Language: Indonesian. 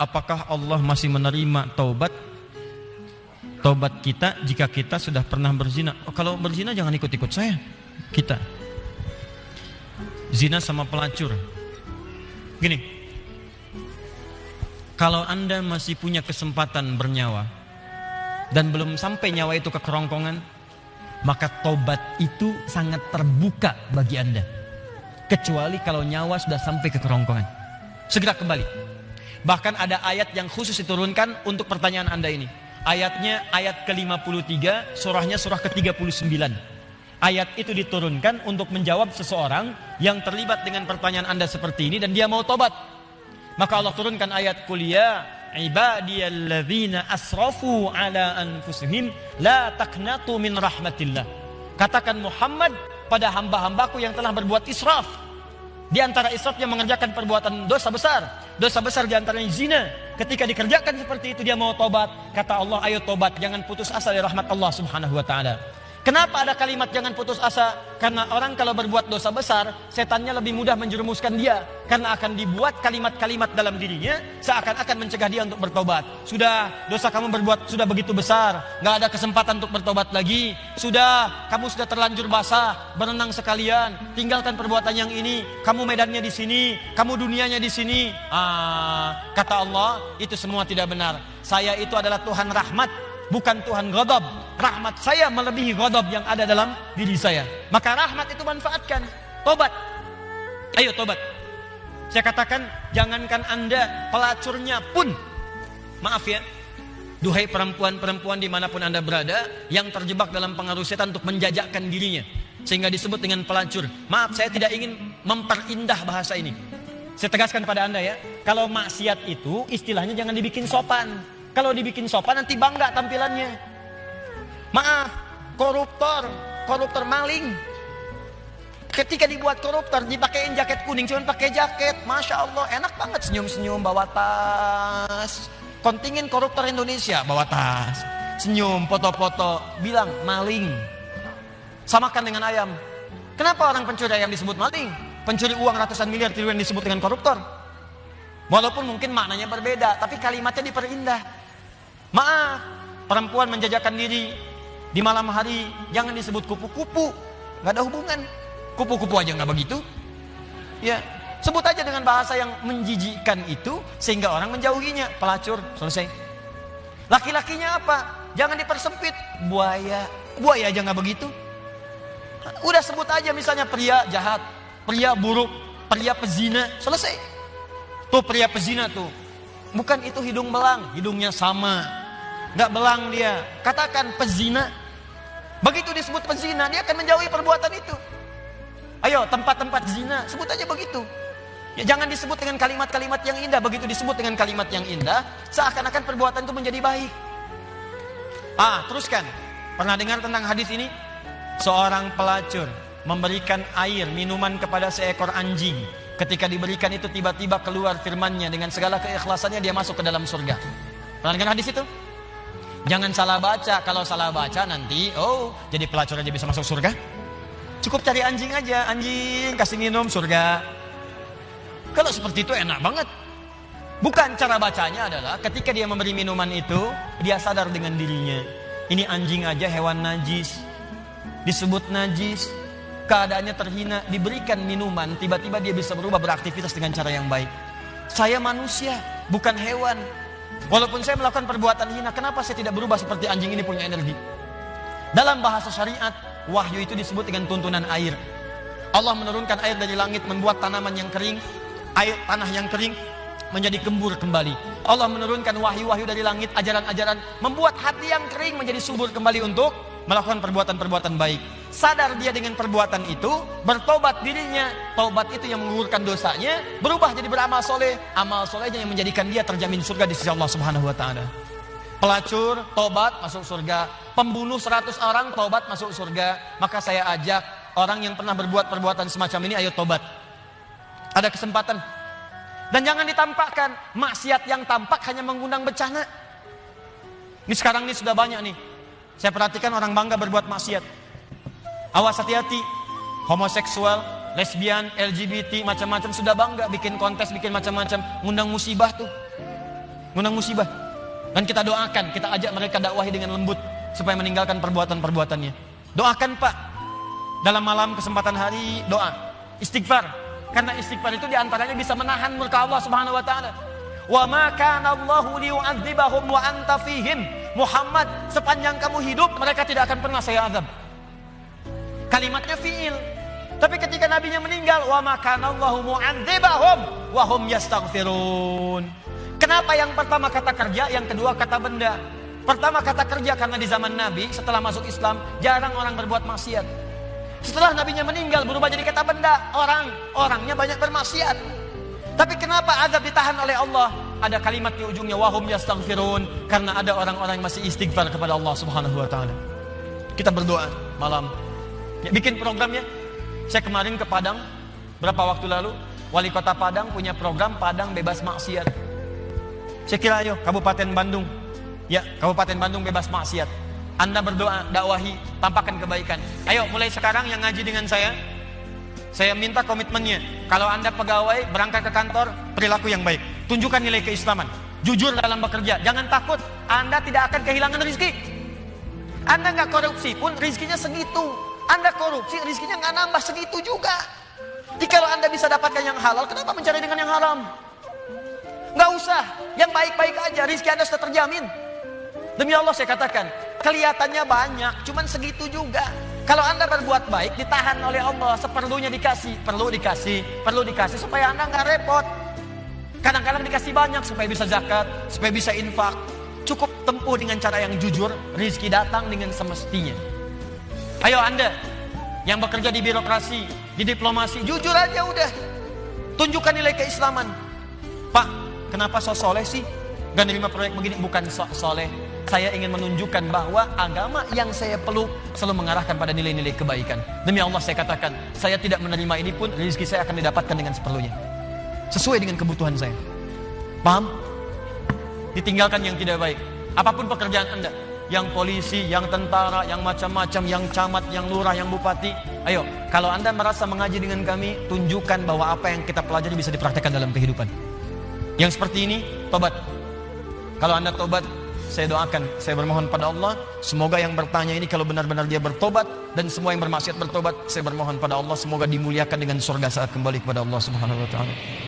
apakah Allah masih menerima taubat kita jika kita sudah pernah berzina? Oh, kalau berzina jangan ikut-ikut saya. Kita zina sama pelacur. Gini, kalau Anda masih punya kesempatan bernyawa dan belum sampai nyawa itu ke kerongkongan, maka tobat itu sangat terbuka bagi Anda. Kecuali kalau nyawa sudah sampai ke kerongkongan, segera kembali. Bahkan ada ayat yang khusus diturunkan untuk pertanyaan Anda ini. Ayatnya ayat ke-53, surahnya surah ke-39. Ayat itu diturunkan untuk menjawab seseorang yang terlibat dengan pertanyaan Anda seperti ini dan dia mau tobat. Maka Allah turunkan ayat kuliah, ibadiyalladzina asrafu ala anfusihim la taqnatu min rahmatillah. Katakan Muhammad pada hamba-hambaku yang telah berbuat israf. Di antara israfnya mengerjakan perbuatan dosa besar. Dosa besar di antaranya zina. Ketika dikerjakan seperti itu dia mau tobat. Kata Allah, ayo tobat, jangan putus asa dari rahmat Allah Subhanahu wa taala. Kenapa ada kalimat jangan putus asa? Karena orang kalau berbuat dosa besar, setannya lebih mudah menjerumuskan dia. Karena akan dibuat kalimat-kalimat dalam dirinya seakan-akan mencegah dia untuk bertobat. Sudah, dosa kamu berbuat sudah begitu besar, gak ada kesempatan untuk bertobat lagi. Sudah, kamu sudah terlanjur basah, berenang sekalian, tinggalkan perbuatan yang ini. Kamu medannya di sini, kamu dunianya di sini. Kata Allah, itu semua tidak benar. Saya itu adalah Tuhan rahmat, bukan Tuhan ghadab. Rahmat saya melebihi ghadab yang ada dalam diri saya. Maka rahmat itu manfaatkan. Tobat. Ayo tobat. Saya katakan, jangankan Anda, pelacurnya pun. Maaf ya, duhai perempuan-perempuan dimanapun Anda berada, yang terjebak dalam pengaruh setan untuk menjajakkan dirinya, sehingga disebut dengan pelacur. Maaf, saya tidak ingin memperindah bahasa ini. Saya tegaskan pada Anda ya, kalau maksiat itu istilahnya jangan dibikin sopan. Kalau dibikin sopan nanti bangga tampilannya. Maaf, koruptor maling. Ketika dibuat koruptor, dipakein jaket kuning, cuma pakai jaket, masya Allah, enak banget senyum-senyum bawa tas. Kontingen koruptor Indonesia bawa tas, senyum, foto-foto, bilang maling. Samakan dengan ayam. Kenapa orang pencuri ayam disebut maling? Pencuri uang ratusan miliar triliun disebut dengan koruptor. Walaupun mungkin maknanya berbeda, tapi kalimatnya diperindah. Maaf, perempuan menjajakan diri di malam hari jangan disebut kupu-kupu, nggak ada hubungan. Kupu-kupu aja nggak begitu. Ya, sebut aja dengan bahasa yang menjijikkan itu sehingga orang menjauhinya. Pelacur, selesai. Laki-lakinya apa? Jangan dipersempit. Buaya aja nggak begitu. Udah sebut aja misalnya pria jahat, pria buruk, pria pezina, selesai. Tuh pria pezina tuh, bukan itu hidung belang, hidungnya sama, nggak belang dia. Katakan pezina. Begitu disebut pezina, dia akan menjauhi perbuatan itu. Ayo tempat-tempat zina, sebut aja begitu. Ya, jangan disebut dengan kalimat-kalimat yang indah. Begitu disebut dengan kalimat yang indah, seakan-akan perbuatan itu menjadi baik. Teruskan. Pernah dengar tentang hadis ini? Seorang pelacur memberikan air, minuman kepada seekor anjing. Ketika diberikan itu tiba-tiba keluar firman-Nya, dengan segala keikhlasannya dia masuk ke dalam surga. Pernah dengar hadis itu? Jangan salah baca. Kalau salah baca nanti, jadi pelacur aja bisa masuk surga. Cukup cari anjing aja, anjing kasih minum surga. Kalau seperti itu enak banget. Bukan, cara bacanya adalah ketika dia memberi minuman itu, dia sadar dengan dirinya. Ini anjing aja hewan najis, disebut najis, keadaannya terhina, diberikan minuman, tiba-tiba dia bisa berubah, beraktivitas dengan cara yang baik. Saya manusia, bukan hewan. Walaupun saya melakukan perbuatan hina, kenapa saya tidak berubah seperti anjing ini punya energi? Dalam bahasa syariat, wahyu itu disebut dengan tuntunan air. Allah menurunkan air dari langit, membuat tanaman yang kering, tanah yang kering menjadi gembur kembali. Allah menurunkan wahyu-wahyu dari langit, ajaran-ajaran, membuat hati yang kering menjadi subur kembali untuk melakukan perbuatan-perbuatan baik. Sadar dia dengan perbuatan itu, bertobat dirinya. Taubat itu yang menggugurkan dosanya, berubah jadi beramal soleh. Amal solehnya yang menjadikan dia terjamin surga di sisi Allah Subhanahu wa taala. Pelacur, tobat, masuk surga. Pembunuh 100 orang, tobat, masuk surga. Maka saya ajak orang yang pernah berbuat perbuatan semacam ini, ayo tobat. Ada kesempatan. Dan jangan ditampakkan. Maksiat yang tampak hanya mengundang bencana. Ini sekarang ini sudah banyak nih. Saya perhatikan orang bangga berbuat maksiat. Awas, hati-hati. Homoseksual, lesbian, LGBT, macam-macam sudah bangga bikin kontes, bikin macam-macam, ngundang musibah tuh. ngundang musibah. Dan kita doakan, kita ajak mereka dakwahi dengan lembut supaya meninggalkan perbuatan-perbuatannya. Doakan Pak, dalam malam kesempatan hari doa, istighfar. Karena istighfar itu diantaranya bisa menahan murka Allah Subhanahu Wa Taala. Wa ma kana Allahu liyu'adzibahum wa anta fihim. Muhammad, sepanjang kamu hidup mereka tidak akan pernah saya azab. Kalimatnya fiil. Tapi ketika nabinya meninggal, wa ma kana Allahu mu'adzibahum wa hum yastaghfirun. Kenapa yang pertama kata kerja, yang kedua kata benda? Pertama kata kerja karena di zaman Nabi setelah masuk Islam jarang orang berbuat maksiat. Setelah nabinya meninggal berubah jadi kata benda, orangnya banyak bermaksiat. Tapi kenapa azab ditahan oleh Allah? Ada kalimat di ujungnya wahum yastaghfirun, karena ada orang-orang yang masih istighfar kepada Allah Subhanahu Wa Taala. Kita berdoa malam. Ya, bikin programnya. Saya kemarin ke Padang berapa waktu lalu, wali kota Padang punya program Padang bebas maksiat. Saya kira ayo Kabupaten Bandung, ya Kabupaten Bandung bebas maksiat. Anda berdoa, dakwahi, tampakkan kebaikan. Ayo mulai sekarang yang ngaji dengan saya minta komitmennya. Kalau Anda pegawai berangkat ke kantor, perilaku yang baik, tunjukkan nilai keislaman, jujur dalam bekerja, jangan takut. Anda tidak akan kehilangan rezeki. Anda nggak korupsi pun rezekinya segitu. Anda korupsi rezekinya nggak nambah segitu juga. Jadi kalau Anda bisa dapatkan yang halal, kenapa mencari dengan yang haram? Nggak usah, yang baik-baik aja, rezeki Anda sudah terjamin. Demi Allah saya katakan, kelihatannya banyak, cuman segitu juga. Kalau Anda berbuat baik, ditahan oleh Allah, seperlunya dikasih, perlu dikasih supaya Anda nggak repot. Kadang-kadang dikasih banyak supaya bisa zakat, supaya bisa infak. Cukup tempuh dengan cara yang jujur, rezeki datang dengan semestinya. Ayo Anda yang bekerja di birokrasi, di diplomasi, jujur aja udah. Tunjukkan nilai keislaman. Pak, kenapa so soleh sih? Gak nerima proyek begini, bukan sok soleh. Saya ingin menunjukkan bahwa agama yang saya peluk selalu mengarahkan pada nilai-nilai kebaikan. Demi Allah saya katakan, saya tidak menerima ini pun rezeki saya akan didapatkan dengan seperlunya, sesuai dengan kebutuhan saya. Paham? Ditinggalkan yang tidak baik. Apapun pekerjaan Anda, yang polisi, yang tentara, yang macam-macam, yang camat, yang lurah, yang bupati. Ayo, kalau Anda merasa mengaji dengan kami, tunjukkan bahwa apa yang kita pelajari bisa dipraktekkan dalam kehidupan. Yang seperti ini, tobat. Kalau Anda tobat, saya doakan, saya bermohon pada Allah, semoga yang bertanya ini kalau benar-benar dia bertobat, dan semua yang bermaksiat bertobat, saya bermohon pada Allah semoga dimuliakan dengan surga saat kembali kepada Allah Subhanahu Wa Taala.